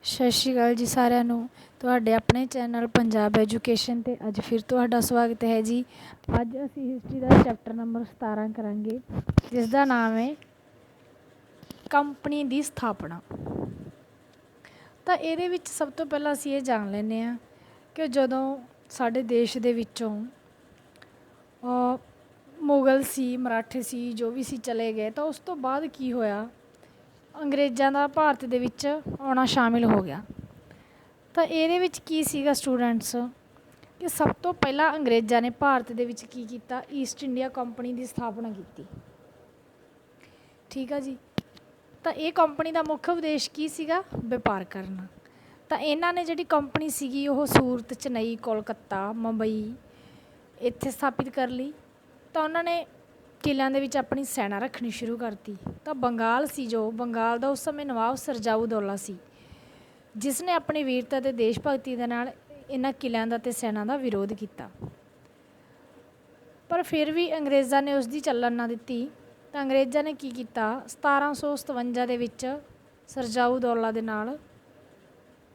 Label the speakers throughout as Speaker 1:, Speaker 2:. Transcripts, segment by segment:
Speaker 1: ਸਤਿ ਸ਼੍ਰੀ ਅਕਾਲ ਜੀ ਸਾਰਿਆਂ ਨੂੰ। ਤੁਹਾਡੇ ਆਪਣੇ ਚੈਨਲ ਪੰਜਾਬ ਐਜੂਕੇਸ਼ਨ 'ਤੇ ਅੱਜ ਫਿਰ ਤੁਹਾਡਾ ਸਵਾਗਤ ਹੈ ਜੀ। ਅੱਜ ਅਸੀਂ ਹਿਸਟਰੀ ਦਾ ਚੈਪਟਰ ਨੰਬਰ 17 ਕਰਾਂਗੇ, ਜਿਸ ਦਾ ਨਾਮ ਹੈ ਕੰਪਨੀ ਦੀ ਸਥਾਪਨਾ। ਤਾਂ ਇਹਦੇ ਵਿੱਚ ਸਭ ਤੋਂ ਪਹਿਲਾਂ ਅਸੀਂ ਇਹ ਜਾਣ ਲੈਂਦੇ ਹਾਂ ਕਿ ਜਦੋਂ ਸਾਡੇ ਦੇਸ਼ ਦੇ ਵਿੱਚੋਂ ਮੁਗਲ ਸੀ, ਮਰਾਠੇ ਸੀ, ਜੋ ਵੀ ਸੀ ਚਲੇ ਗਏ, ਤਾਂ ਉਸ ਤੋਂ ਬਾਅਦ ਕੀ ਹੋਇਆ, ਅੰਗਰੇਜ਼ਾਂ ਦਾ ਭਾਰਤ ਦੇ ਵਿੱਚ ਆਉਣਾ ਸ਼ਾਮਿਲ ਹੋ ਗਿਆ। ਤਾਂ ਇਹਦੇ ਵਿੱਚ ਕੀ ਸੀਗਾ ਸਟੂਡੈਂਟਸ, ਕਿ ਸਭ ਤੋਂ ਪਹਿਲਾਂ ਅੰਗਰੇਜ਼ਾਂ ਨੇ ਭਾਰਤ ਦੇ ਵਿੱਚ ਕੀ ਕੀਤਾ, ਈਸਟ ਇੰਡੀਆ ਕੰਪਨੀ ਦੀ ਸਥਾਪਨਾ ਕੀਤੀ। ਠੀਕ ਆ ਜੀ। ਤਾਂ ਇਹ ਕੰਪਨੀ ਦਾ ਮੁੱਖ ਉਦੇਸ਼ ਕੀ ਸੀਗਾ, ਵਪਾਰ ਕਰਨਾ। ਤਾਂ ਇਹਨਾਂ ਨੇ ਜਿਹੜੀ ਕੰਪਨੀ ਸੀਗੀ ਉਹ ਸੂਰਤ, ਚੇਨਈ, ਕੋਲਕਾਤਾ, ਮੁੰਬਈ ਇੱਥੇ ਸਥਾਪਿਤ ਕਰ ਲਈ। ਤਾਂ ਉਹਨਾਂ ਨੇ ਕਿਲ੍ਹਿਆਂ ਦੇ ਵਿੱਚ ਆਪਣੀ ਸੈਨਾ ਰੱਖਣੀ ਸ਼ੁਰੂ ਕਰਤੀ। ਤਾਂ ਬੰਗਾਲ ਸੀ, ਜੋ ਬੰਗਾਲ ਦਾ ਉਸ ਸਮੇਂ ਨਵਾਬ ਸਿਰਜਾਉਦੌਲਾ ਸੀ, ਜਿਸ ਨੇ ਆਪਣੀ ਵੀਰਤਾ ਅਤੇ ਦੇਸ਼ ਭਗਤੀ ਦੇ ਨਾਲ ਇਹਨਾਂ ਕਿਲ੍ਹਿਆਂ ਦਾ ਅਤੇ ਸੈਨਾ ਦਾ ਵਿਰੋਧ ਕੀਤਾ। ਪਰ ਫਿਰ ਵੀ ਅੰਗਰੇਜ਼ਾਂ ਨੇ ਉਸ ਦੀ ਚੱਲਣ ਨਾ ਦਿੱਤੀ। ਤਾਂ ਅੰਗਰੇਜ਼ਾਂ ਨੇ ਕੀ ਕੀਤਾ, 1757 ਦੇ ਵਿੱਚ ਸਿਰਜਾਉਦੌਲਾ ਦੇ ਨਾਲ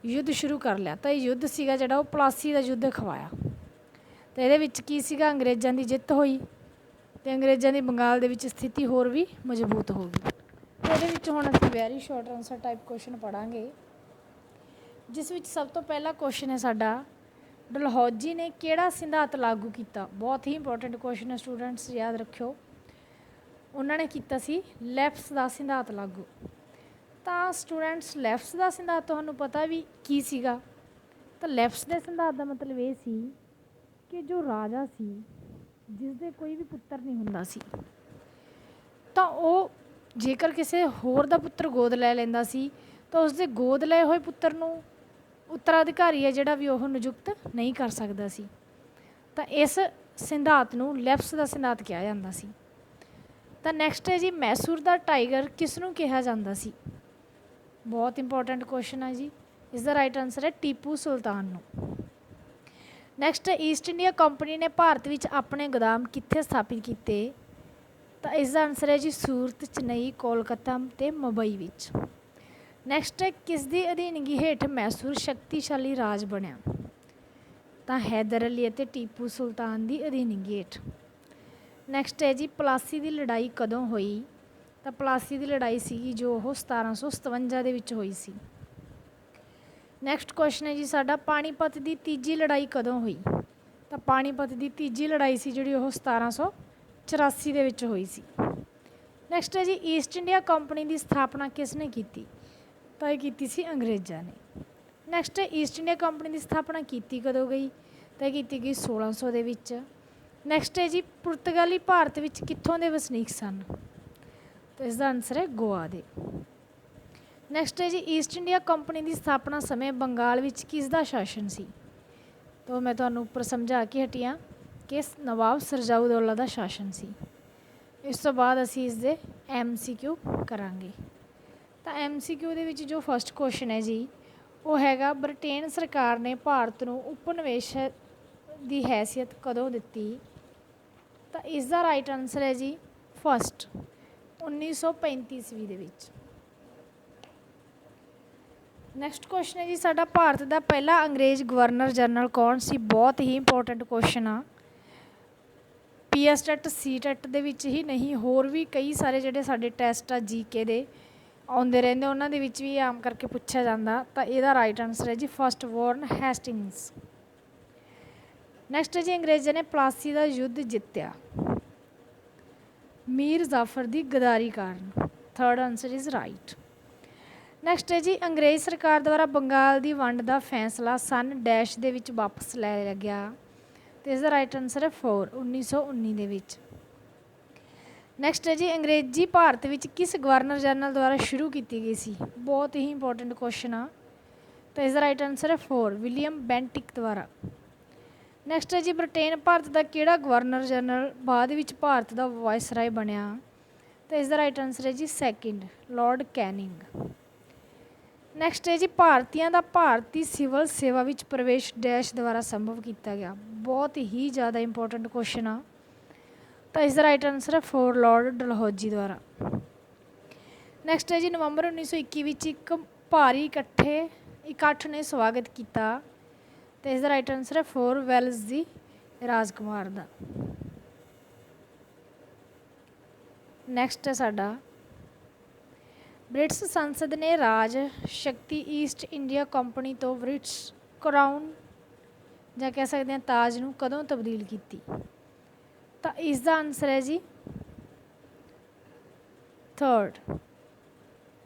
Speaker 1: ਯੁੱਧ ਸ਼ੁਰੂ ਕਰ ਲਿਆ। ਤਾਂ ਇਹ ਯੁੱਧ ਸੀਗਾ ਜਿਹੜਾ ਉਹ ਪਲਾਸੀ ਦਾ ਯੁੱਧ ਖਵਾਇਆ। ਅਤੇ ਇਹਦੇ ਵਿੱਚ ਕੀ ਸੀਗਾ, ਅੰਗਰੇਜ਼ਾਂ ਦੀ ਜਿੱਤ ਹੋਈ ਅਤੇ ਅੰਗਰੇਜ਼ਾਂ ਦੀ ਬੰਗਾਲ ਦੇ ਵਿੱਚ ਸਥਿਤੀ ਹੋਰ ਵੀ ਮਜ਼ਬੂਤ ਹੋ ਗਈ। ਅਤੇ ਇਹਦੇ ਵਿੱਚ ਹੁਣ ਅਸੀਂ very short answer type question ਪੜ੍ਹਾਂਗੇ, ਜਿਸ ਵਿੱਚ ਸਭ ਤੋਂ ਪਹਿਲਾ ਕੁਐਸਚਨ ਹੈ ਸਾਡਾ, ਡਲਹੌਜੀ ਨੇ ਕਿਹੜਾ ਸਿਧਾਂਤ ਲਾਗੂ ਕੀਤਾ। ਬਹੁਤ ਹੀ ਇੰਪੋਰਟੈਂਟ ਕੁਐਸਚਨ ਹੈ ਸਟੂਡੈਂਟਸ, ਯਾਦ ਰੱਖਿਓ। ਉਹਨਾਂ ਨੇ ਕੀਤਾ ਸੀ ਲੈਫਟਸ ਦਾ ਸਿਧਾਂਤ ਲਾਗੂ। ਤਾਂ ਸਟੂਡੈਂਟਸ ਲੈਫਟਸ ਦਾ ਸਿਧਾਂਤ ਤੁਹਾਨੂੰ ਪਤਾ ਵੀ ਕੀ ਸੀਗਾ। ਤਾਂ ਲੈਫਟਸ ਦੇ ਸਿਧਾਂਤ ਦਾ ਮਤਲਬ ਇਹ ਸੀ ਕਿ ਜੋ ਰਾਜਾ ਸੀ, ਜਿਸ ਦੇ ਕੋਈ ਵੀ ਪੁੱਤਰ ਨਹੀਂ ਹੁੰਦਾ ਸੀ, ਤਾਂ ਉਹ ਜੇਕਰ ਕਿਸੇ ਹੋਰ ਦਾ ਪੁੱਤਰ ਗੋਦ ਲੈ ਲੈਂਦਾ ਸੀ, ਤਾਂ ਉਸਦੇ ਗੋਦ ਲਏ ਹੋਏ ਪੁੱਤਰ ਨੂੰ ਉੱਤਰਾਧਿਕਾਰੀ ਹੈ ਜਿਹੜਾ ਵੀ ਉਹ ਨਿਯੁਕਤ ਨਹੀਂ ਕਰ ਸਕਦਾ ਸੀ। ਤਾਂ ਇਸ ਸਿਧਾਂਤ ਨੂੰ ਲੈਫਟਸ ਦਾ ਸਿਧਾਂਤ ਕਿਹਾ ਜਾਂਦਾ ਸੀ। ਤਾਂ ਨੈਕਸਟ ਹੈ ਜੀ, ਮੈਸੂਰ ਦਾ ਟਾਈਗਰ ਕਿਸ ਨੂੰ ਕਿਹਾ ਜਾਂਦਾ ਸੀ। ਬਹੁਤ ਇੰਪੋਰਟੈਂਟ ਕੁਐਸਚਨ ਹੈ ਜੀ। ਇਸ ਦਾ ਰਾਈਟ ਆਨਸਰ ਹੈ ਟੀਪੂ ਸੁਲਤਾਨ ਨੂੰ। ਨੈਕਸਟ, ਈਸਟ ਇੰਡੀਆ ਕੰਪਨੀ ਨੇ ਭਾਰਤ ਵਿੱਚ ਆਪਣੇ ਗੋਦਾਮ ਕਿੱਥੇ ਸਥਾਪਿਤ ਕੀਤੇ। ਤਾਂ ਇਸ ਦਾ ਆਨਸਰ ਹੈ ਜੀ ਸੂਰਤ, ਚੇਨਈ, ਕੋਲਕਾਤਾ ਅਤੇ ਮੁੰਬਈ ਵਿੱਚ। ਨੈਕਸਟ ਹੈ, ਕਿਸ ਦੀ ਅਧੀਨਗੀ ਹੇਠ ਮੈਸੂਰ ਸ਼ਕਤੀਸ਼ਾਲੀ ਰਾਜ ਬਣਿਆ। ਤਾਂ ਹੈਦਰ ਅਲੀ ਅਤੇ ਟੀਪੂ ਸੁਲਤਾਨ ਦੀ ਅਧੀਨਗੀ ਹੇਠ। ਨੈਕਸਟ ਹੈ ਜੀ, ਪਲਾਸੀ ਦੀ ਲੜਾਈ ਕਦੋਂ ਹੋਈ। ਤਾਂ ਪਲਾਸੀ ਦੀ ਲੜਾਈ ਸੀਗੀ ਜੋ ਉਹ 1757 ਦੇ ਵਿੱਚ ਹੋਈ ਸੀ। ਨੈਕਸਟ ਕੁਐਸਚਨ ਹੈ ਜੀ ਸਾਡਾ, ਪਾਣੀਪਤ ਦੀ ਤੀਜੀ ਲੜਾਈ ਕਦੋਂ ਹੋਈ। ਤਾਂ ਪਾਣੀਪਤ ਦੀ ਤੀਜੀ ਲੜਾਈ ਸੀ ਜਿਹੜੀ ਉਹ 1784 ਦੇ ਵਿੱਚ ਹੋਈ ਸੀ। ਨੈਕਸਟ ਹੈ ਜੀ, ਈਸਟ ਇੰਡੀਆ ਕੰਪਨੀ ਦੀ ਸਥਾਪਨਾ ਕਿਸ ਨੇ ਕੀਤੀ। ਤਾਂ ਇਹ ਕੀਤੀ ਸੀ ਅੰਗਰੇਜ਼ਾਂ ਨੇ। ਨੈਕਸਟ, ਈਸਟ ਇੰਡੀਆ ਕੰਪਨੀ ਦੀ ਸਥਾਪਨਾ ਕੀਤੀ ਕਦੋਂ ਗਈ। ਤਾਂ ਇਹ ਕੀਤੀ ਗਈ 1600 ਦੇ ਵਿੱਚ। ਨੈਕਸਟ ਹੈ ਜੀ, ਪੁਰਤਗਾਲੀ ਭਾਰਤ ਵਿੱਚ ਕਿੱਥੋਂ ਦੇ ਵਸਨੀਕ ਸਨ। ਤਾਂ ਇਸ ਦਾ ਆਨਸਰ ਹੈ ਗੋਆ ਦੇ। ਨੈਕਸਟ ਹੈ ਜੀ, ਈਸਟ ਇੰਡੀਆ ਕੰਪਨੀ ਦੀ ਸਥਾਪਨਾ ਸਮੇਂ ਬੰਗਾਲ ਵਿੱਚ ਕਿਸ ਦਾ ਸ਼ਾਸਨ ਸੀ। ਤਾਂ ਮੈਂ ਤੁਹਾਨੂੰ ਉੱਪਰ ਸਮਝਾ ਕੇ ਹਟੀ ਹਾਂ ਕਿ ਨਵਾਬ ਸਿਰਜਾਉਦੌਲਾ ਦਾ ਸ਼ਾਸਨ ਸੀ। ਇਸ ਤੋਂ ਬਾਅਦ ਅਸੀਂ ਇਸ ਦੇ MCQ ਕਰਾਂਗੇ। ਤਾਂ MCQ ਦੇ ਵਿੱਚ ਜੋ ਫਸਟ ਕੁਐਸਚਨ ਹੈ ਜੀ, ਉਹ ਹੈਗਾ, ਬ੍ਰਿਟੇਨ ਸਰਕਾਰ ਨੇ ਭਾਰਤ ਨੂੰ ਉਪਨਿਵੇਸ਼ ਦੀ ਹੈਸੀਅਤ ਕਦੋਂ ਦਿੱਤੀ। ਤਾਂ ਇਸ ਦਾ ਰਾਈਟ ਆਨਸਰ ਹੈ ਜੀ ਫਸਟ 1935 ਈਸਵੀ ਦੇ ਵਿੱਚ। ਨੈਕਸਟ ਕੁਐਸਚਨ ਹੈ ਜੀ ਸਾਡਾ, ਭਾਰਤ ਦਾ ਪਹਿਲਾ ਅੰਗਰੇਜ਼ ਗਵਰਨਰ ਜਨਰਲ ਕੌਣ ਸੀ। ਬਹੁਤ ਹੀ ਇੰਪੋਰਟੈਂਟ ਕੁਐਸਚਨ ਆ। PS ਟੈਟ, C ਟੈਟ ਦੇ ਵਿੱਚ ਹੀ ਨਹੀਂ, ਹੋਰ ਵੀ ਕਈ ਸਾਰੇ ਜਿਹੜੇ ਸਾਡੇ ਟੈਸਟ ਆ GK ਦੇ ਆਉਂਦੇ ਰਹਿੰਦੇ, ਉਹਨਾਂ ਦੇ ਵਿੱਚ ਵੀ ਆਮ ਕਰਕੇ ਪੁੱਛਿਆ ਜਾਂਦਾ। ਤਾਂ ਇਹਦਾ ਰਾਈਟ ਆਨਸਰ ਹੈ ਜੀ ਫਸਟ ਵਾਰਨ ਹੈਸਟਿੰਗਸ। ਨੈਕਸਟ ਹੈ ਜੀ, ਅੰਗਰੇਜ਼ਾਂ ਨੇ ਪਲਾਸੀ ਦਾ ਯੁੱਧ ਜਿੱਤਿਆ ਮੀਰ ਜ਼ਾਫਰ ਦੀ ਗਦਾਰੀ ਕਾਰਨ। Third answer is right. Next ਹੈ ਜੀ, ਅੰਗਰੇਜ਼ ਸਰਕਾਰ ਦੁਆਰਾ ਬੰਗਾਲ ਦੀ ਵੰਡ ਦਾ ਫੈਸਲਾ ਸਨ ਡੈਸ਼ ਦੇ ਵਿੱਚ ਵਾਪਸ ਲੈ ਲਿਆ ਗਿਆ। ਅਤੇ ਇਸ ਦਾ ਰਾਈਟ ਆਨਸਰ ਹੈ 1919 ਦੇ ਵਿੱਚ। ਨੈਕਸਟ ਹੈ ਜੀ, ਅੰਗਰੇਜ਼ੀ ਭਾਰਤ ਵਿੱਚ ਕਿਸ ਗਵਰਨਰ ਜਨਰਲ ਦੁਆਰਾ ਸ਼ੁਰੂ ਕੀਤੀ ਗਈ ਸੀ। ਬਹੁਤ ਹੀ ਇੰਪੋਰਟੈਂਟ ਕੁਐਸਚਨ ਆ। ਤਾਂ ਇਸ ਦਾ ਰਾਈਟ ਆਨਸਰ ਹੈ ਵਿਲੀਅਮ ਬੈਂਟਿਕ ਦੁਆਰਾ। ਨੈਕਸਟ ਹੈ ਜੀ, ਬ੍ਰਿਟੇਨ ਭਾਰਤ ਦਾ ਕਿਹੜਾ ਗਵਰਨਰ ਜਨਰਲ ਬਾਅਦ ਵਿੱਚ ਭਾਰਤ ਦਾ ਵਾਇਸਰਾਏ ਬਣਿਆ। ਤਾਂ ਇਸ ਦਾ ਰਾਈਟ ਆਨਸਰ ਹੈ ਜੀ ਸੈਕਿੰਡ, ਲਾਰਡ ਕੈਨਿੰਗ। ਨੈਕਸਟ ਹੈ ਜੀ, ਭਾਰਤੀਆਂ ਦਾ ਭਾਰਤੀ ਸਿਵਲ ਸੇਵਾ ਵਿੱਚ ਪ੍ਰਵੇਸ਼ ਡੈਸ਼ ਦੁਆਰਾ ਸੰਭਵ ਕੀਤਾ ਗਿਆ। ਬਹੁਤ ਹੀ ਜ਼ਿਆਦਾ ਇੰਪੋਰਟੈਂਟ ਕੁਐਸਚਨ ਆ। ਤਾਂ ਇਸ ਦਾ ਰਾਈਟ ਆਨਸਰ ਹੈ ਲਾਰਡ ਡਲਹੌਜੀ ਦੁਆਰਾ। ਨੈਕਸਟ ਹੈ ਜੀ, ਨਵੰਬਰ 1921 ਵਿੱਚ ਇੱਕ ਭਾਰੀ ਇਕੱਠੇ ਇਕੱਠ ਨੇ ਸਵਾਗਤ ਕੀਤਾ। ਤੇ ਇਸ ਦਾ ਰਾਈਟ ਆਨਸਰ ਹੈ 4 ਵੈਲਜ਼ ਦੀ ਰਾਜਕੁਮਾਰ ਦਾ। ਨੈਕਸਟ ਹੈ ਸਾਡਾ ਬ੍ਰਿਟਿਸ਼ ਸੰਸਦ ਨੇ ਰਾਜ ਸ਼ਕਤੀ ਈਸਟ ਇੰਡੀਆ ਕੰਪਨੀ ਤੋਂ ਬ੍ਰਿਟਿਸ਼ ਕਰਾਊਨ ਜਾਂ ਕਹਿ ਸਕਦੇ ਹਾਂ ਤਾਜ ਨੂੰ ਕਦੋਂ ਤਬਦੀਲ ਕੀਤੀ? ਤਾਂ ਇਸ ਦਾ ਆਨਸਰ ਹੈ ਜੀ 3rd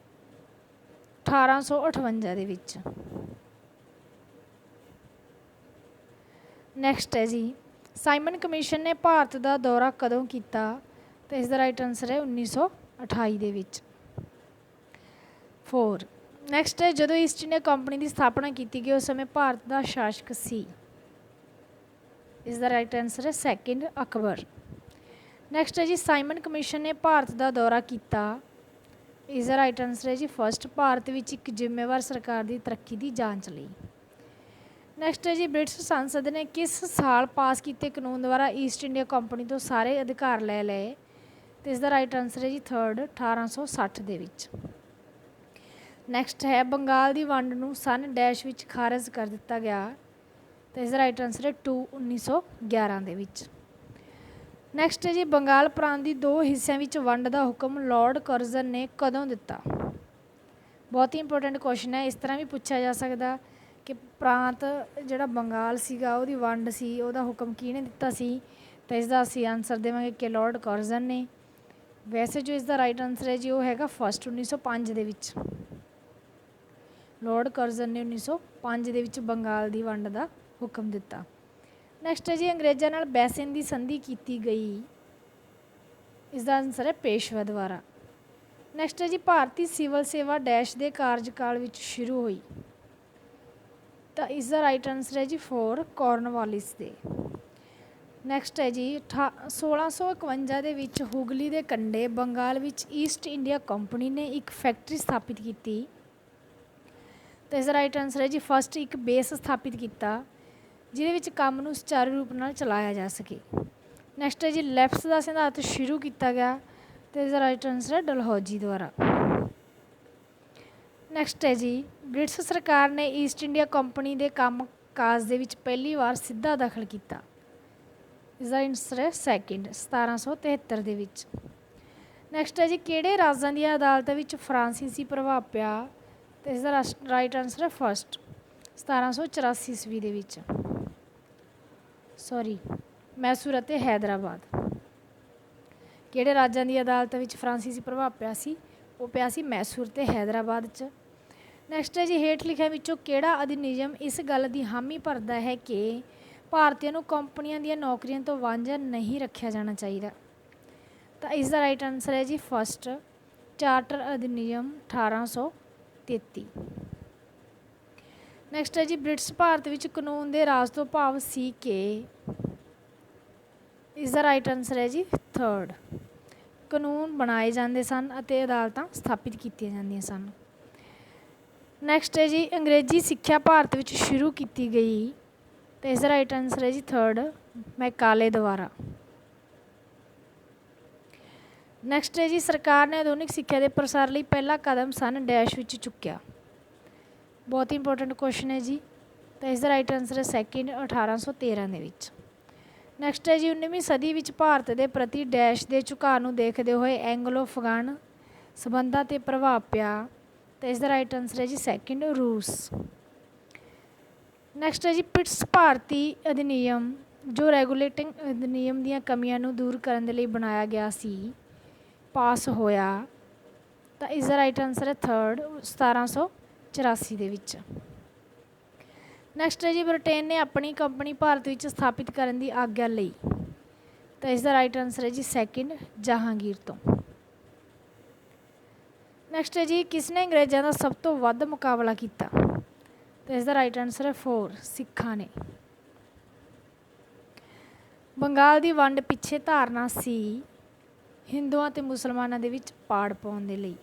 Speaker 1: 1858 ਦੇ ਵਿੱਚ। ਨੈਕਸਟ ਹੈ ਜੀ ਸਾਈਮਨ ਕਮਿਸ਼ਨ ਨੇ ਭਾਰਤ ਦਾ ਦੌਰਾ ਕਦੋਂ ਕੀਤਾ? ਤਾਂ ਇਸ ਦਾ ਰਾਈਟ ਆਨਸਰ ਹੈ 1928 ਦੇ ਵਿੱਚ। 4 ਨੈਕਸਟ ਹੈ ਜਦੋਂ ਈਸਟ ਇੰਡੀਆ ਕੰਪਨੀ ਦੀ ਸਥਾਪਨਾ ਕੀਤੀ ਗਈ ਉਸ ਸਮੇਂ ਭਾਰਤ ਦਾ ਸ਼ਾਸਕ ਸੀ? ਇਸ ਦਾ ਰਾਈਟ ਆਨਸਰ ਹੈ 2 ਅਕਬਰ। ਨੈਕਸਟ ਹੈ ਜੀ ਸਾਈਮਨ ਕਮਿਸ਼ਨ ਨੇ ਭਾਰਤ ਦਾ ਦੌਰਾ ਕੀਤਾ। ਇਸ ਦਾ ਰਾਈਟ ਆਨਸਰ ਹੈ ਜੀ 1 ਭਾਰਤ ਵਿੱਚ ਇੱਕ ਜ਼ਿੰਮੇਵਾਰ ਸਰਕਾਰ ਦੀ ਤਰੱਕੀ ਦੀ ਜਾਂਚ ਲਈ। ਨੈਕਸਟ ਹੈ ਜੀ ਬ੍ਰਿਟਿਸ਼ ਸੰਸਦ ਨੇ ਕਿਸ ਸਾਲ ਪਾਸ ਕੀਤੇ ਕਾਨੂੰਨ ਦੁਆਰਾ ਈਸਟ ਇੰਡੀਆ ਕੰਪਨੀ ਤੋਂ ਸਾਰੇ ਅਧਿਕਾਰ ਲੈ ਲਏ? ਅਤੇ ਇਸ ਦਾ ਰਾਈਟ ਆਨਸਰ ਹੈ ਜੀ 3rd 1860 ਦੇ ਵਿੱਚ। ਨੈਕਸਟ ਹੈ ਬੰਗਾਲ ਦੀ ਵੰਡ ਨੂੰ ਸਨ ਡੈਸ਼ ਵਿੱਚ ਖਾਰਜ ਕਰ ਦਿੱਤਾ ਗਿਆ। ਅਤੇ ਇਸ ਦਾ ਰਾਈਟ ਆਨਸਰ ਹੈ 2 1911 ਦੇ ਵਿੱਚ। ਨੈਕਸਟ ਹੈ ਜੀ ਬੰਗਾਲ ਪ੍ਰਾਂਤ ਦੀ 2 ਹਿੱਸਿਆਂ ਵਿੱਚ ਵੰਡ ਦਾ ਹੁਕਮ ਲਾਰਡ ਕਰਜ਼ਨ ਨੇ ਕਦੋਂ ਦਿੱਤਾ? ਬਹੁਤ ਹੀ ਇੰਪੋਰਟੈਂਟ ਕੁਐਸਚਨ ਹੈ। ਇਸ ਤਰ੍ਹਾਂ ਵੀ ਪੁੱਛਿਆ ਜਾ ਸਕਦਾ ਕਿ ਪ੍ਰਾਂਤ ਜਿਹੜਾ ਬੰਗਾਲ ਸੀਗਾ ਉਹਦੀ ਵੰਡ ਸੀ ਉਹਦਾ ਹੁਕਮ ਕਿਹਨੇ ਦਿੱਤਾ ਸੀ? ਤਾਂ ਇਸ ਦਾ ਅਸੀਂ ਆਨਸਰ ਦੇਵਾਂਗੇ ਕਿ ਲਾਰਡ ਕਰਜ਼ਨ ਨੇ। ਵੈਸੇ ਜੋ ਇਸ ਦਾ ਰਾਈਟ ਆਨਸਰ ਹੈ ਜੀ ਉਹ ਹੈਗਾ 1 1905 ਦੇ ਵਿੱਚ। ਲਾਰਡ ਕਰਜ਼ਨ ਨੇ 1905 ਦੇ ਵਿੱਚ ਬੰਗਾਲ ਦੀ ਵੰਡ ਦਾ ਹੁਕਮ ਦਿੱਤਾ। ਨੈਕਸਟ ਹੈ ਜੀ ਅੰਗਰੇਜ਼ਾਂ ਨਾਲ ਬੈਸਨ ਦੀ ਸੰਧੀ ਕੀਤੀ ਗਈ। ਇਸ ਦਾ ਆਨਸਰ ਹੈ ਪੇਸ਼ਵਾ ਦੁਆਰਾ। ਨੈਕਸਟ ਹੈ ਜੀ ਭਾਰਤੀ ਸਿਵਲ ਸੇਵਾ ਡੈਸ਼ ਦੇ ਕਾਰਜਕਾਲ ਵਿੱਚ ਸ਼ੁਰੂ ਹੋਈ। ਤਾਂ ਇਸ ਦਾ ਰਾਈਟ ਆਨਸਰ ਹੈ ਜੀ 4 ਕਾਰਨਵਾਲਿਸ ਦੇ। ਨੈਕਸਟ ਹੈ ਜੀ 1651 ਦੇ ਵਿੱਚ ਹੁਗਲੀ ਦੇ ਕੰਢੇ ਬੰਗਾਲ ਵਿੱਚ ਈਸਟ ਇੰਡੀਆ ਕੰਪਨੀ ਨੇ ਇੱਕ ਫੈਕਟਰੀ ਸਥਾਪਿਤ ਕੀਤੀ। ਤਾਂ ਇਸ ਦਾ ਰਾਈਟ ਆਨਸਰ ਹੈ ਜੀ 1 ਇੱਕ ਬੇਸ ਸਥਾਪਿਤ ਕੀਤਾ ਜਿਹਦੇ ਵਿੱਚ ਕੰਮ ਨੂੰ ਸੁਚਾਰੂ ਰੂਪ ਨਾਲ ਚਲਾਇਆ ਜਾ ਸਕੇ। ਨੈਕਸਟ ਹੈ ਜੀ ਲੈਫਟਸ ਦਾ ਸਿਧਾਂਤ ਸ਼ੁਰੂ ਕੀਤਾ ਗਿਆ। ਅਤੇ ਇਸ ਦਾ ਰਾਈਟ ਆਨਸਰ ਹੈ ਡਲਹੌਜੀ ਦੁਆਰਾ। ਨੈਕਸਟ ਹੈ ਜੀ ਬ੍ਰਿਟਿਸ਼ ਸਰਕਾਰ ਨੇ ਈਸਟ ਇੰਡੀਆ ਕੰਪਨੀ ਦੇ ਕੰਮ ਕਾਜ ਦੇ ਵਿੱਚ ਪਹਿਲੀ ਵਾਰ ਸਿੱਧਾ ਦਖਲ ਕੀਤਾ। ਇਸ ਦਾ ਆਨਸਰ ਹੈ 2 1773 ਦੇ ਵਿੱਚ। ਨੈਕਸਟ ਹੈ ਜੀ ਕਿਹੜੇ ਰਾਜਾਂ ਦੀਆਂ ਅਦਾਲਤਾਂ ਵਿੱਚ ਫਰਾਂਸੀਸੀ ਪ੍ਰਭਾਵ ਪਿਆ? ਅਤੇ ਇਸ ਦਾ ਰਾਈਟ ਆਨਸਰ ਹੈ 1 1784 ਈਸਵੀ ਦੇ ਵਿੱਚ। ਮੈਸੂਰ ਅਤੇ ਹੈਦਰਾਬਾਦ। ਕਿਹੜੇ ਰਾਜਾਂ ਦੀ ਅਦਾਲਤਾਂ ਵਿੱਚ ਫਰਾਂਸੀਸੀ ਪ੍ਰਭਾਵ ਪਿਆ ਸੀ? ਉਹ ਪਿਆ ਸੀ ਮੈਸੂਰ ਅਤੇ ਹੈਦਰਾਬਾਦ 'ਚ। ਨੈਕਸਟ ਹੈ ਜੀ ਹੇਠ ਲਿਖਿਆਂ ਵਿੱਚੋਂ ਕਿਹੜਾ ਅਧਿਨਿਯਮ ਇਸ ਗੱਲ ਦੀ ਹਾਮੀ ਭਰਦਾ ਹੈ ਕਿ ਭਾਰਤੀਆਂ ਨੂੰ ਕੰਪਨੀਆਂ ਦੀਆਂ ਨੌਕਰੀਆਂ ਤੋਂ ਵਾਂਝਾ ਨਹੀਂ ਰੱਖਿਆ ਜਾਣਾ ਚਾਹੀਦਾ? ਤਾਂ ਇਸ ਦਾ ਰਾਈਟ ਆਨਸਰ ਹੈ ਜੀ 1 ਚਾਰਟਰ ਅਧਿਨਿਯਮ 1833। ਨੈਕਸਟ ਹੈ ਜੀ ਬ੍ਰਿਟਿਸ਼ ਭਾਰਤ ਵਿੱਚ ਕਾਨੂੰਨ ਦੇ ਰਾਜ ਤੋਂ ਭਾਵ ਸੀ ਕਿ? ਇਸ ਦਾ ਰਾਈਟ ਆਨਸਰ ਹੈ ਜੀ 3rd ਕਾਨੂੰਨ ਬਣਾਏ ਜਾਂਦੇ ਸਨ ਅਤੇ ਅਦਾਲਤਾਂ ਸਥਾਪਿਤ ਕੀਤੀਆਂ ਜਾਂਦੀਆਂ ਸਨ। ਨੈਕਸਟ ਹੈ ਜੀ ਅੰਗਰੇਜ਼ੀ ਸਿੱਖਿਆ ਭਾਰਤ ਵਿੱਚ ਸ਼ੁਰੂ ਕੀਤੀ ਗਈ। ਅਤੇ ਇਸ ਦਾ ਰਾਈਟ ਆਨਸਰ ਹੈ ਜੀ 3rd ਮੈਕਾਲੇ ਦੁਆਰਾ। ਨੈਕਸਟ ਹੈ ਜੀ ਸਰਕਾਰ ਨੇ ਆਧੁਨਿਕ ਸਿੱਖਿਆ ਦੇ ਪ੍ਰਸਾਰ ਲਈ ਪਹਿਲਾ ਕਦਮ ਸਨ ਡੈਸ਼ ਵਿੱਚ ਚੁੱਕਿਆ। ਬਹੁਤ ਹੀ ਇੰਪੋਰਟੈਂਟ ਕੁਐਸਚਨ ਹੈ ਜੀ। ਤਾਂ ਇਸ ਦਾ ਰਾਈਟ ਆਨਸਰ ਹੈ 2 1813 ਦੇ ਵਿੱਚ। ਨੈਕਸਟ ਹੈ ਜੀ 19ਵੀਂ ਸਦੀ ਵਿੱਚ ਭਾਰਤ ਦੇ ਪ੍ਰਤੀ ਡੈਸ਼ ਦੇ ਝੁਕਾਅ ਨੂੰ ਦੇਖਦੇ ਹੋਏ ਐਂਗਲੋ ਅਫਗਾਨ ਸੰਬੰਧਾਂ 'ਤੇ ਪ੍ਰਭਾਵ ਪਿਆ। ਅਤੇ ਇਸ ਦਾ ਰਾਈਟ ਆਨਸਰ ਹੈ ਜੀ 2 ਰੂਸ। ਨੈਕਸਟ ਹੈ ਜੀ ਪਿਟਸ ਭਾਰਤੀ ਅਧਿਨਿਯਮ ਜੋ ਰੈਗੂਲੇਟਿੰਗ ਅਧਿਨਿਯਮ ਦੀਆਂ ਕਮੀਆਂ ਨੂੰ ਦੂਰ ਕਰਨ ਦੇ ਲਈ ਬਣਾਇਆ ਗਿਆ ਸੀ ਪਾਸ ਹੋਇਆ। ਤਾਂ ਇਸ ਦਾ ਰਾਈਟ ਆਨਸਰ ਹੈ 3rd 1784 ਦੇ ਵਿੱਚ। ਨੈਕਸਟ ਹੈ ਜੀ ਬ੍ਰਿਟੇਨ ਨੇ ਆਪਣੀ ਕੰਪਨੀ ਭਾਰਤ ਵਿੱਚ ਸਥਾਪਿਤ ਕਰਨ ਦੀ ਆਗਿਆ ਲਈ। ਤਾਂ ਇਸ ਦਾ ਰਾਈਟ ਆਨਸਰ ਹੈ ਜੀ 2 ਜਹਾਂਗੀਰ ਤੋਂ। ਨੈਕਸਟ ਹੈ ਜੀ ਕਿਸ ਨੇ ਅੰਗਰੇਜ਼ਾਂ ਦਾ ਸਭ ਤੋਂ ਵੱਧ ਮੁਕਾਬਲਾ ਕੀਤਾ? ਤਾਂ ਇਸ ਦਾ ਰਾਈਟ ਆਨਸਰ ਹੈ 4 ਸਿੱਖਾਂ ਨੇ। ਬੰਗਾਲ ਦੀ ਵੰਡ ਪਿੱਛੇ ਧਾਰਨਾ ਸੀ ਹਿੰਦੂਆਂ ਅਤੇ ਮੁਸਲਮਾਨਾਂ ਦੇ ਵਿੱਚ ਪਾੜ ਪਾਉਣ ਦੇ ਲਈ।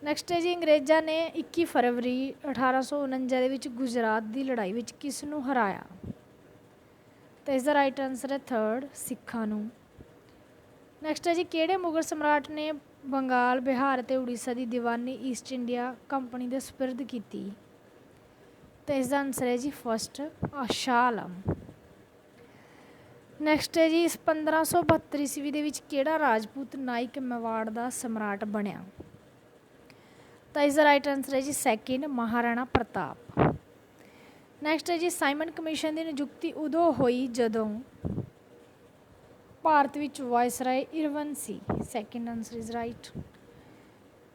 Speaker 1: ਨੈਕਸਟ ਹੈ ਜੀ ਅੰਗਰੇਜ਼ਾਂ ਨੇ 21 ਫਰਵਰੀ 1849 ਦੇ ਵਿੱਚ ਗੁਜਰਾਤ ਦੀ ਲੜਾਈ ਵਿੱਚ ਕਿਸ ਨੂੰ ਹਰਾਇਆ? ਤਾਂ ਇਸ ਦਾ ਰਾਈਟ ਆਨਸਰ ਹੈ 3rd ਸਿੱਖਾਂ ਨੂੰ। ਨੈਕਸਟ ਹੈ ਜੀ ਕਿਹੜੇ ਮੁਗਲ ਸਮਰਾਟ ਨੇ ਬੰਗਾਲ, ਬਿਹਾਰ ਅਤੇ ਉੜੀਸਾ ਦੀ ਦੀਵਾਨੀ ਈਸਟ ਇੰਡੀਆ ਕੰਪਨੀ ਦੇ ਸਪੁਰਦ ਕੀਤੀ? ਤਾਂ ਇਸ ਦਾ ਆਨਸਰ ਹੈ ਜੀ ਫਸਟ, ਸ਼ਾਹ ਆਲਮ। ਨੈਕਸਟ ਹੈ ਜੀ 1572 ਈਸਵੀ ਦੇ ਵਿੱਚ ਕਿਹੜਾ ਰਾਜਪੂਤ ਨਾਇਕ ਮੇਵਾੜ ਦਾ ਸਮਰਾਟ ਬਣਿਆ? ਤਾਂ ਇਸ ਦਾ ਰਾਈਟ ਆਨਸਰ ਹੈ ਜੀ ਸੈਕਿੰਡ, ਮਹਾਰਾਣਾ ਪ੍ਰਤਾਪ। ਨੈਕਸਟ ਹੈ ਜੀ ਸਾਈਮਨ ਕਮਿਸ਼ਨ ਦੀ ਨਿਯੁਕਤੀ ਉਦੋਂ ਹੋਈ ਜਦੋਂ ਭਾਰਤ ਵਿੱਚ viceroy Irwin C. Second answer is right.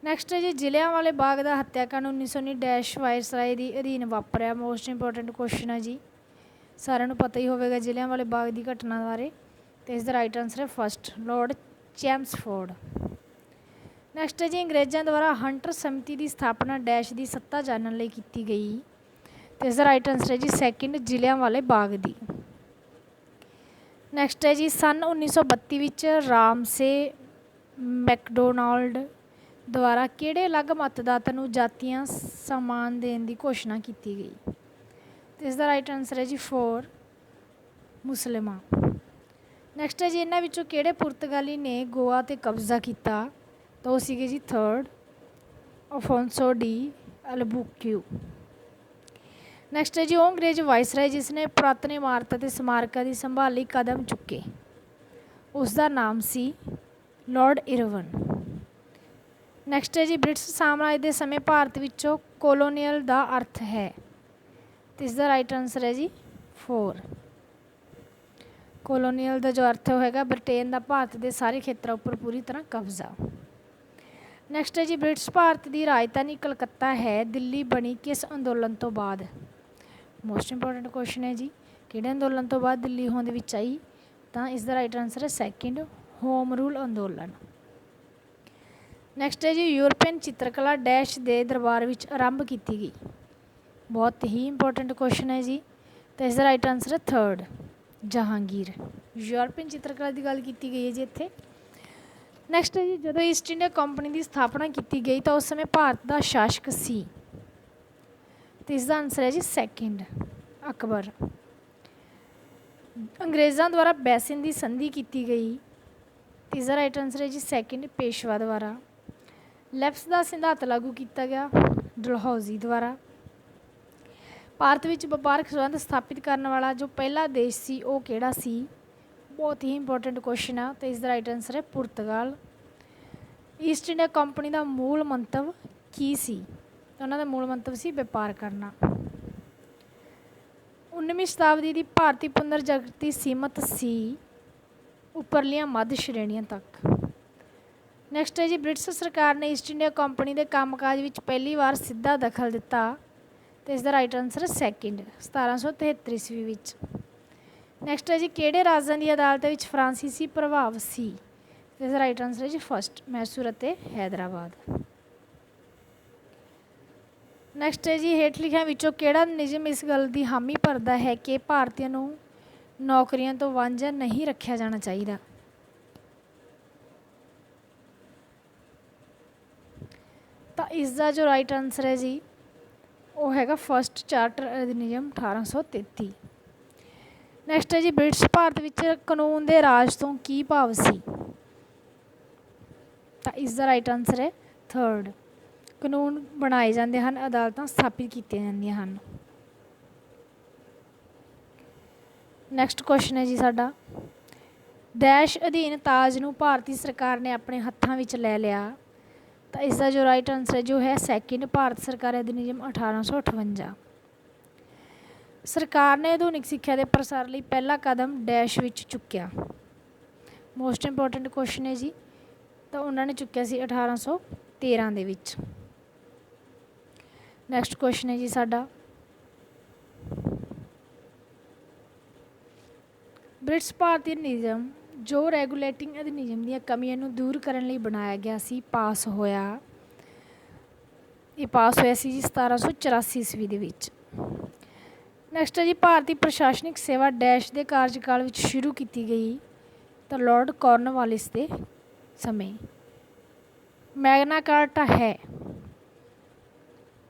Speaker 1: Next ਹੈ ਜੀ ਜਲਿਆਂਵਾਲੇ ਬਾਗ ਦਾ ਹੱਤਿਆਕਾਂਡ 1919 ਡੈਸ਼ ਵਾਇਸਰਾਏ ਦੀ ਅਧੀਨ ਵਾਪਰਿਆ? ਮੋਸਟ ਇੰਪੋਰਟੈਂਟ ਕੁਐਸਚਨ ਹੈ ਜੀ, ਸਾਰਿਆਂ ਨੂੰ ਪਤਾ ਹੀ ਹੋਵੇਗਾ ਜਲਿਆਂਵਾਲੇ ਬਾਗ ਦੀ ਘਟਨਾ ਬਾਰੇ। ਅਤੇ ਇਸ ਦਾ ਰਾਈਟ ਆਨਸਰ ਹੈ ਫਸਟ, ਲਾਰਡ ਚੈਮਸਫੋਰਡ। ਨੈਕਸਟ ਹੈ ਜੀ ਅੰਗਰੇਜ਼ਾਂ ਦੁਆਰਾ ਹੰਟਰ ਸਮਿਤੀ ਦੀ ਸਥਾਪਨਾ ਡੈਸ਼ ਦੀ ਸੱਤਾ ਜਾਣਨ ਲਈ ਕੀਤੀ ਗਈ? ਅਤੇ ਇਸ ਦਾ ਰਾਈਟ ਆਨਸਰ ਹੈ ਜੀ ਸੈਕਿੰਡ, ਜਲਿਆਂਵਾਲੇ ਬਾਗ ਦੀ। ਨੈਕਸਟ ਹੈ ਜੀ ਸੰਨ 1932 ਵਿੱਚ ਰਾਮਸੇ ਮੈਕਡੋਨਾਲਡ ਦੁਆਰਾ ਕਿਹੜੇ ਅਲੱਗ ਮਤਦਾਤਾ ਨੂੰ ਜਾਤੀਆਂ ਸਮਾਨ ਦੇਣ ਦੀ ਘੋਸ਼ਣਾ ਕੀਤੀ ਗਈ? ਅਤੇ ਇਸ ਦਾ ਰਾਈਟ ਆਨਸਰ ਹੈ ਜੀ 4, ਮੁਸਲਿਮਾਂ। ਨੈਕਸਟ ਹੈ ਜੀ ਇਹਨਾਂ ਵਿੱਚੋਂ ਕਿਹੜੇ ਪੁਰਤਗਾਲੀ ਨੇ ਗੋਆ 'ਤੇ ਕਬਜ਼ਾ ਕੀਤਾ? ਤਾਂ ਉਹ ਸੀਗੇ ਜੀ ਥਰਡ, ਅਫੋਂਸੋ ਡੀ ਅਲਬੂਕਿਊ। ਨੈਕਸਟ ਹੈ ਜੀ ਉਹ ਅੰਗਰੇਜ਼ ਵਾਇਸਰਾਏ ਜਿਸ ਨੇ ਪੁਰਾਤਨ ਇਮਾਰਤਾਂ ਅਤੇ ਸਮਾਰਕਾਂ ਦੀ ਸੰਭਾਲ ਲਈ ਕਦਮ ਚੁੱਕੇ, ਉਸ ਦਾ ਨਾਮ ਸੀ ਲਾਰਡ ਇਰਵਿਨ। ਨੈਕਸਟ ਹੈ ਜੀ ਬ੍ਰਿਟਿਸ਼ ਸਾਮਰਾਜ ਦੇ ਸਮੇਂ ਭਾਰਤ ਵਿੱਚੋਂ ਕੋਲੋਨੀਅਲ ਦਾ ਅਰਥ ਹੈ? ਅਤੇ ਇਸ ਦਾ ਰਾਈਟ ਆਨਸਰ ਹੈ ਜੀ 4, ਕੋਲੋਨੀਅਲ ਦਾ ਜੋ ਅਰਥ ਹੈਗਾ ਬ੍ਰਿਟੇਨ ਦਾ ਭਾਰਤ ਦੇ ਸਾਰੇ ਖੇਤਰਾਂ ਉੱਪਰ ਪੂਰੀ ਤਰ੍ਹਾਂ ਕਬਜ਼ਾ। ਨੈਕਸਟ ਹੈ ਜੀ ਬ੍ਰਿਟਿਸ਼ ਭਾਰਤ ਦੀ ਰਾਜਧਾਨੀ ਕਲਕੱਤਾ ਹੈ, ਦਿੱਲੀ ਬਣੀ ਕਿਸ ਅੰਦੋਲਨ ਤੋਂ ਬਾਅਦ? ਮੋਸਟ ਇੰਪੋਰਟੈਂਟ ਕੁਐਸਚਨ ਹੈ ਜੀ, ਕਿਹੜੇ ਅੰਦੋਲਨ ਤੋਂ ਬਾਅਦ ਦਿੱਲੀ ਹੋਂਦ ਦੇ ਵਿੱਚ ਆਈ? ਤਾਂ ਇਸ ਦਾ ਰਾਈਟ ਆਨਸਰ ਹੈ ਸੈਕਿੰਡ, ਹੋਮ ਰੂਲ ਅੰਦੋਲਨ। ਨੈਕਸਟ ਹੈ ਜੀ ਯੂਰਪੀਅਨ ਚਿੱਤਰਕਲਾ ਡੈਸ਼ ਦੇ ਦਰਬਾਰ ਵਿੱਚ ਆਰੰਭ ਕੀਤੀ ਗਈ? ਬਹੁਤ ਹੀ ਇੰਪੋਰਟੈਂਟ ਕੁਐਸਚਨ ਹੈ ਜੀ, ਤਾਂ ਇਸ ਦਾ ਰਾਈਟ ਆਨਸਰ ਹੈ ਥਰਡ, ਜਹਾਂਗੀਰ। ਯੂਰਪੀਅਨ ਚਿੱਤਰਕਲਾ ਦੀ ਗੱਲ ਕੀਤੀ ਗਈ ਹੈ ਜੀ ਇੱਥੇ। ਨੈਕਸਟ ਹੈ ਜੀ ਜਦੋਂ ਈਸਟ ਇੰਡੀਆ ਕੰਪਨੀ ਦੀ ਸਥਾਪਨਾ ਕੀਤੀ ਗਈ ਤਾਂ ਉਸ ਸਮੇਂ ਭਾਰਤ ਦਾ ਸ਼ਾਸਕ ਸੀ? ਅਤੇ ਇਸ ਦਾ ਆਨਸਰ ਹੈ ਜੀ ਸੈਕਿੰਡ, ਅਕਬਰ। ਅੰਗਰੇਜ਼ਾਂ ਦੁਆਰਾ ਬੈਸਿਨ ਦੀ ਸੰਧੀ ਕੀਤੀ ਗਈ? ਇਸ ਦਾ ਰਾਈਟ ਆਨਸਰ ਹੈ ਜੀ ਸੈਕਿੰਡ, ਪੇਸ਼ਵਾ ਦੁਆਰਾ। ਲੈਪਸ ਦਾ ਸਿਧਾਂਤ ਲਾਗੂ ਕੀਤਾ ਗਿਆ? ਡਲਹੌਜ਼ੀ ਦੁਆਰਾ। ਭਾਰਤ ਵਿੱਚ ਵਪਾਰਕ ਸੰਬੰਧ ਸਥਾਪਿਤ ਕਰਨ ਵਾਲਾ ਜੋ ਪਹਿਲਾ ਦੇਸ਼ ਸੀ ਉਹ ਕਿਹੜਾ ਸੀ? ਬਹੁਤ ਹੀ ਇੰਪੋਰਟੈਂਟ ਕੁਐਸਚਨ ਆ, ਅਤੇ ਇਸ ਦਾ ਰਾਈਟ ਆਨਸਰ ਹੈ ਪੁਰਤਗਾਲ। ਈਸਟ ਇੰਡੀਆ ਕੰਪਨੀ ਦਾ ਮੂਲ ਮੰਤਵ ਕੀ ਸੀ? ਉਹਨਾਂ ਦਾ ਮੂਲ ਮੰਤਵ ਸੀ ਵਪਾਰ ਕਰਨਾ। 19ਵੀਂ ਸ਼ਤਾਬਦੀ ਦੀ ਭਾਰਤੀ ਪੁਨਰ ਜਾਗਰਤੀ ਸੀਮਤ ਸੀ ਉੱਪਰਲੀਆਂ ਮੱਧ ਸ਼੍ਰੇਣੀਆਂ ਤੱਕ। ਨੈਕਸਟ ਹੈ ਜੀ ਬ੍ਰਿਟਿਸ਼ ਸਰਕਾਰ ਨੇ ਈਸਟ ਇੰਡੀਆ ਕੰਪਨੀ ਦੇ ਕੰਮਕਾਜ ਵਿੱਚ ਪਹਿਲੀ ਵਾਰ ਸਿੱਧਾ ਦਖਲ ਦਿੱਤਾ? ਅਤੇ ਇਸ ਦਾ ਰਾਈਟ ਆਨਸਰ ਹੈ ਸੈਕਿੰਡ, 1773 ਈਸਵੀ ਵਿੱਚ। ਨੈਕਸਟ ਹੈ ਜੀ ਕਿਹੜੇ ਰਾਜਾਂ ਦੀ ਅਦਾਲਤ ਵਿੱਚ ਫਰਾਂਸੀਸੀ ਪ੍ਰਭਾਵ ਸੀ? ਇਸ ਦਾ ਰਾਈਟ ਆਨਸਰ ਹੈ ਜੀ ਫਸਟ, ਮੈਸੂਰ ਅਤੇ ਹੈਦਰਾਬਾਦ। ਨੈਕਸਟ ਹੈ ਜੀ ਹੇਠ ਲਿਖਿਆਂ ਵਿੱਚੋਂ ਕਿਹੜਾ ਨਿਯਮ ਇਸ ਗੱਲ ਦੀ ਹਾਮੀ ਭਰਦਾ ਹੈ ਕਿ ਭਾਰਤੀਆਂ ਨੂੰ ਨੌਕਰੀਆਂ ਤੋਂ ਵਾਂਝਾ ਨਹੀਂ ਰੱਖਿਆ ਜਾਣਾ ਚਾਹੀਦਾ? ਤਾਂ ਇਸ ਦਾ ਜੋ ਰਾਈਟ ਆਨਸਰ ਹੈ ਜੀ ਉਹ ਹੈਗਾ ਫਸਟ, ਚਾਰਟਰ ਅਧਿਨਿਯਮ 1833। ਨੈਕਸਟ ਹੈ ਜੀ ਬ੍ਰਿਟਿਸ਼ ਭਾਰਤ ਵਿੱਚ ਕਾਨੂੰਨ ਦੇ ਰਾਜ ਤੋਂ ਕੀ ਭਾਵ ਸੀ? ਤਾਂ ਇਸ ਦਾ ਰਾਈਟ ਆਨਸਰ ਹੈ ਥਰਡ, ਕਾਨੂੰਨ ਬਣਾਏ ਜਾਂਦੇ ਹਨ, ਅਦਾਲਤਾਂ ਸਥਾਪਿਤ ਕੀਤੀਆਂ ਜਾਂਦੀਆਂ ਹਨ। ਨੈਕਸਟ ਕੁਐਸਚਨ ਹੈ ਜੀ ਸਾਡਾ, ਡੈਸ਼ ਅਧੀਨ ਤਾਜ ਨੂੰ ਭਾਰਤੀ ਸਰਕਾਰ ਨੇ ਆਪਣੇ ਹੱਥਾਂ ਵਿੱਚ ਲੈ ਲਿਆ? ਤਾਂ ਇਸ ਦਾ ਜੋ ਰਾਈਟ ਆਨਸਰ ਹੈ ਜੋ ਹੈ ਸੈਕਿੰਡ, ਭਾਰਤ ਸਰਕਾਰ ਅਧਿਨਿਯਮ 1858। ਸਰਕਾਰ ਨੇ ਆਧੁਨਿਕ ਸਿੱਖਿਆ ਦੇ ਪ੍ਰਸਾਰ ਲਈ ਪਹਿਲਾ ਕਦਮ ਡੈਸ਼ ਵਿੱਚ ਚੁੱਕਿਆ? ਮੋਸਟ ਇੰਪੋਰਟੈਂਟ ਕੁਐਸਚਨ ਹੈ ਜੀ, ਤਾਂ ਉਹਨਾਂ ਨੇ ਚੁੱਕਿਆ ਸੀ 1813 ਦੇ ਵਿੱਚ। ਨੈਕਸਟ ਕੁਐਸਚਨ ਹੈ ਜੀ ਸਾਡਾ, ਬ੍ਰਿਟਿਸ਼ ਭਾਰਤੀ ਨਿਯਮ ਜੋ ਰੈਗੂਲੇਟਿੰਗ ਅਧਿਨਿਯਮ ਦੀਆਂ ਕਮੀਆਂ ਨੂੰ ਦੂਰ ਕਰਨ ਲਈ ਬਣਾਇਆ ਗਿਆ ਸੀ ਇਹ ਪਾਸ ਹੋਇਆ ਸੀ ਜੀ 1784 ਈਸਵੀ ਦੇ ਵਿੱਚ। ਨੈਕਸਟ ਹੈ ਜੀ ਭਾਰਤੀ ਪ੍ਰਸ਼ਾਸਨਿਕ ਸੇਵਾ ਡੈਸ਼ ਦੇ ਕਾਰਜਕਾਲ ਵਿੱਚ ਸ਼ੁਰੂ ਕੀਤੀ ਗਈ? ਤਾਂ ਲਾਰਡ ਕਾਰਨਵਾਲਿਸ ਦੇ ਸਮੇਂ। ਮੈਗਨਾ ਕਾਰਟਾ ਹੈ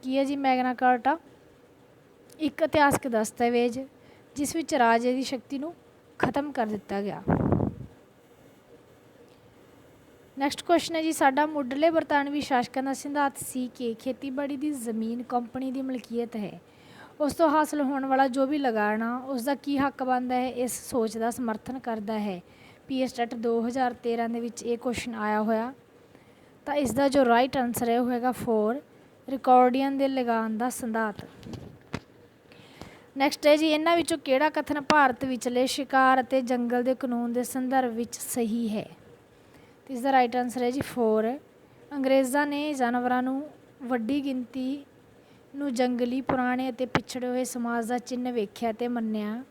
Speaker 1: ਕੀ ਹੈ ਜੀ? ਮੈਗਨਾ ਕਾਰਟਾ ਇੱਕ ਇਤਿਹਾਸਕ ਦਸਤਾਵੇਜ਼ ਜਿਸ ਵਿੱਚ ਰਾਜੇ ਦੀ ਸ਼ਕਤੀ ਨੂੰ ਖਤਮ ਕਰ ਦਿੱਤਾ ਗਿਆ। ਨੈਕਸਟ ਕੁਐਸਚਨ ਹੈ ਜੀ ਸਾਡਾ ਮੁੱਢਲੇ ਬਰਤਾਨਵੀ ਸ਼ਾਸਕਾਂ ਦਾ ਸਿਧਾਂਤ ਸੀ ਕਿ ਖੇਤੀਬਾੜੀ ਦੀ ਜ਼ਮੀਨ ਕੰਪਨੀ ਦੀ ਮਲਕੀਅਤ ਹੈ। ਉਸ ਤੋਂ ਹਾਸਲ ਹੋਣ ਵਾਲਾ ਜੋ ਵੀ ਲਗਾਨਾ ਉਸ ਦਾ ਕੀ ਹੱਕ ਬਣਦਾ ਹੈ, ਇਸ ਸੋਚ ਦਾ ਸਮਰਥਨ ਕਰਦਾ ਹੈ। PSTET 2013 ਦੇ ਵਿੱਚ ਇਹ ਕੁਐਸਚਨ ਆਇਆ ਹੋਇਆ। ਤਾਂ ਇਸ ਦਾ ਜੋ ਰਾਈਟ ਆਨਸਰ ਹੈ ਉਹ ਹੈਗਾ 4 ਰਿਕਾਰਡੀਅਨ ਦੇ ਲਗਾਨ ਦਾ ਸਿਧਾਂਤ। ਨੈਕਸਟ ਹੈ ਜੀ ਇਹਨਾਂ ਵਿੱਚੋਂ ਕਿਹੜਾ ਕਥਨ ਭਾਰਤ ਵਿਚਲੇ ਸ਼ਿਕਾਰ ਅਤੇ ਜੰਗਲ ਦੇ ਕਾਨੂੰਨ ਦੇ ਸੰਦਰਭ ਵਿੱਚ ਸਹੀ ਹੈ। ਤੇ ਇਸ ਦਾ ਰਾਈਟ ਆਨਸਰ ਹੈ ਜੀ 4 ਅੰਗਰੇਜ਼ਾਂ ਨੇ ਜਾਨਵਰਾਂ ਨੂੰ ਵੱਡੀ ਗਿਣਤੀ ਨੂੰ ਜੰਗਲੀ, ਪੁਰਾਣੇ ਅਤੇ ਪਿਛੜੇ ਹੋਏ ਸਮਾਜ ਦਾ ਚਿੰਨ੍ਹ ਵੇਖਿਆ ਅਤੇ ਮੰਨਿਆ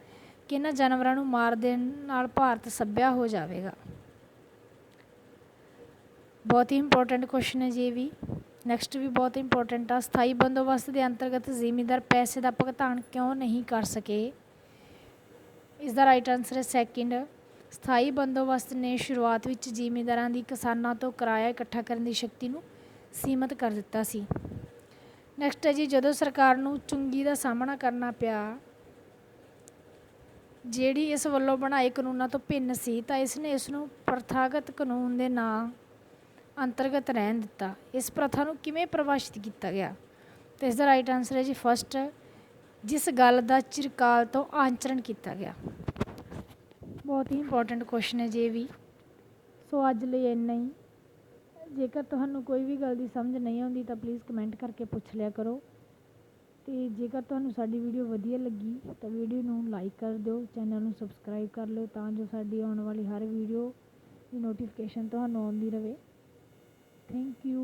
Speaker 1: ਕਿ ਇਹਨਾਂ ਜਾਨਵਰਾਂ ਨੂੰ ਮਾਰ ਦੇਣ ਨਾਲ ਭਾਰਤ ਸੱਭਿਆ ਹੋ ਜਾਵੇਗਾ। ਬਹੁਤ ਹੀ ਇੰਪੋਰਟੈਂਟ ਕੁਐਸਚਨ ਹੈ ਜੀ ਇਹ ਵੀ। ਨੈਕਸਟ ਵੀ ਬਹੁਤ ਇੰਪੋਰਟੈਂਟ ਆ। ਸਥਾਈ ਬੰਦੋਬਸਤ ਦੇ ਅੰਤਰਗਤ ਜ਼ਿਮੀਂਦਾਰ ਪੈਸੇ ਦਾ ਭੁਗਤਾਨ ਕਿਉਂ ਨਹੀਂ ਕਰ ਸਕੇ। ਇਸ ਦਾ ਰਾਈਟ ਆਨਸਰ ਹੈ 2 ਸਥਾਈ ਬੰਦੋਬਸਤ ਨੇ ਸ਼ੁਰੂਆਤ ਵਿੱਚ ਜ਼ਿਮੀਂਦਾਰਾਂ ਦੀ ਕਿਸਾਨਾਂ ਤੋਂ ਕਿਰਾਇਆ ਇਕੱਠਾ ਕਰਨ ਦੀ ਸ਼ਕਤੀ ਨੂੰ ਸੀਮਤ ਕਰ ਦਿੱਤਾ ਸੀ। ਨੈਕਸਟ ਹੈ ਜੀ ਜਦੋਂ ਸਰਕਾਰ ਨੂੰ ਚੁੰਗੀ ਦਾ ਸਾਹਮਣਾ ਕਰਨਾ ਪਿਆ ਜਿਹੜੀ ਇਸ ਵੱਲੋਂ ਬਣਾਏ ਕਾਨੂੰਨਾਂ ਤੋਂ ਭਿੰਨ ਸੀ ਤਾਂ ਇਸਨੇ ਇਸ ਨੂੰ ਪ੍ਰਥਾਗਤ ਕਾਨੂੰਨ ਦੇ ਨਾਂ ਅੰਤਰਗਤ ਰਹਿਣ ਦਿੱਤਾ। ਇਸ ਪ੍ਰਥਾ ਨੂੰ ਕਿਵੇਂ ਪਰਿਭਾਸ਼ਿਤ ਕੀਤਾ ਗਿਆ। ਅਤੇ ਇਸ ਦਾ ਰਾਈਟ ਆਨਸਰ ਹੈ ਜੀ 1 ਜਿਸ ਗੱਲ ਦਾ ਚਿਰਕਾਲ ਤੋਂ ਆਚਰਣ ਕੀਤਾ ਗਿਆ। ਬਹੁਤ ਹੀ ਇੰਪੋਰਟੈਂਟ ਕੁਐਸਚਨ ਹੈ ਜੀ ਇਹ ਵੀ। ਸੋ ਅੱਜ ਲਈ ਇੰਨਾ ਹੀ। ਜੇਕਰ ਤੁਹਾਨੂੰ ਕੋਈ ਵੀ ਗੱਲ ਦੀ ਸਮਝ ਨਹੀਂ ਆਉਂਦੀ ਤਾਂ ਪਲੀਜ਼ ਕਮੈਂਟ ਕਰਕੇ ਪੁੱਛ ਲਿਆ ਕਰੋ। ਅਤੇ ਜੇਕਰ ਤੁਹਾਨੂੰ ਸਾਡੀ ਵੀਡੀਓ ਵਧੀਆ ਲੱਗੀ ਤਾਂ ਵੀਡੀਓ ਨੂੰ ਲਾਈਕ ਕਰ ਦਿਓ, ਚੈਨਲ ਨੂੰ ਸਬਸਕ੍ਰਾਈਬ ਕਰ ਲਿਓ ਤਾਂ ਜੋ ਸਾਡੀ ਆਉਣ ਵਾਲੀ ਹਰ ਵੀਡੀਓ ਦੀ ਨੋਟੀਫਿਕੇਸ਼ਨ ਤੁਹਾਨੂੰ ਆਉਂਦੀ ਰਹੇ। Thank you.